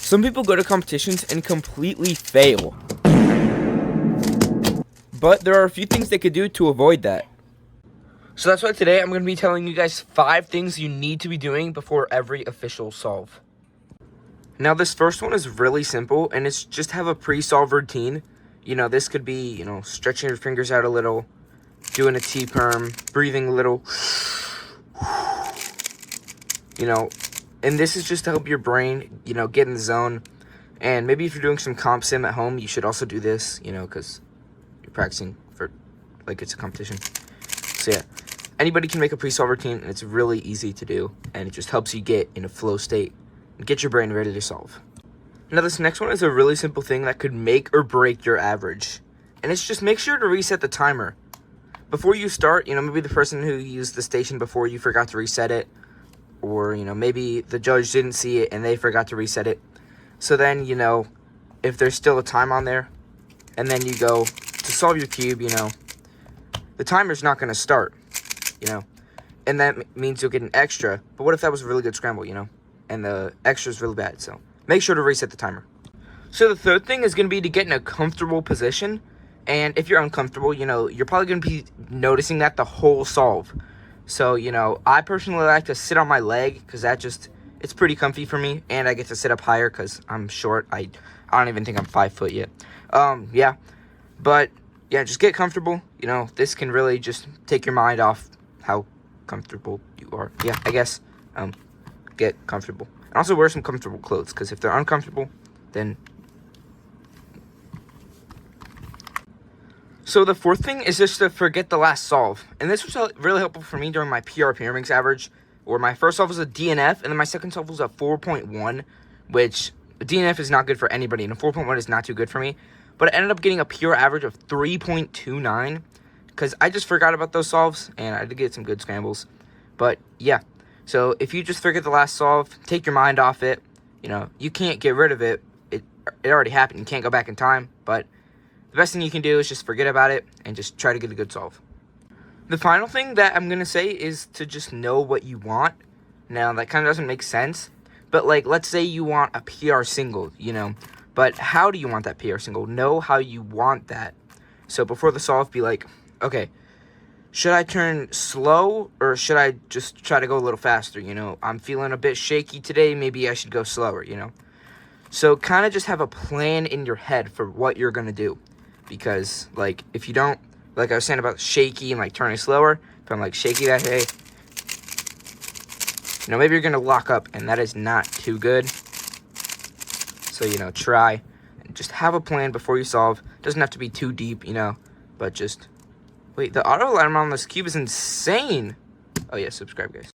Some people go to competitions and completely fail. But there are a few things they could do to avoid that. So that's why today I'm going to be telling you guys 5 things you need to be doing before every official solve. Now this first one is really simple, and it's just have a pre-solve routine. This could be, stretching your fingers out a little, doing a T-perm, breathing a little, and this is just to help your brain, get in the zone. And maybe if you're doing some comp sim at home, you should also do this, because you're practicing for, like, it's a competition. So yeah, anybody can make a pre-solve routine, and it's really easy to do, and it just helps you get in a flow state and get your brain ready to solve. Now this next one is a really simple thing that could make or break your average, and it's just make sure to reset the timer. Before you start, maybe the person who used the station before you forgot to reset it, or, maybe the judge didn't see it and they forgot to reset it. So then, if there's still a time on there, and then you go to solve your cube, the timer's not going to start, and that means you'll get an extra. But what if that was a really good scramble, and the extra is really bad? So make sure to reset the timer. So the third thing is going to be to get in a comfortable position. And if you're uncomfortable, you're probably going to be noticing that the whole solve. So, I personally like to sit on my leg because it's pretty comfy for me. And I get to sit up higher because I'm short. I don't even think I'm 5 foot yet. Yeah. But, yeah, just get comfortable. This can really just take your mind off how comfortable you are. Yeah, I guess, get comfortable. And also wear some comfortable clothes, because if they're uncomfortable, then... So the fourth thing is just to forget the last solve. And this was really helpful for me during my PR Pyraminx average, where my first solve was a DNF, and then my second solve was a 4.1, which a DNF is not good for anybody, and a 4.1 is not too good for me. But I ended up getting a PR average of 3.29, because I just forgot about those solves, and I did get some good scrambles. But, yeah. So if you just forget the last solve, take your mind off it. You can't get rid of it. It already happened. You can't go back in time, but... the best thing you can do is just forget about it and just try to get a good solve. The final thing that I'm going to say is to just know what you want. Now, that kind of doesn't make sense. But, let's say you want a PR single, But how do you want that PR single? Know how you want that. So, before the solve, be like, okay, should I turn slow or should I just try to go a little faster? I'm feeling a bit shaky today. Maybe I should go slower, So, kind of just have a plan in your head for what you're going to do. Because, if you don't, like I was saying about shaky and, turning slower, if I'm, shaky that day, maybe you're going to lock up, and that is not too good. So, try and just have a plan before you solve. Doesn't have to be too deep, but just, wait, the auto alarm on this cube is insane. Oh, yeah, subscribe, guys.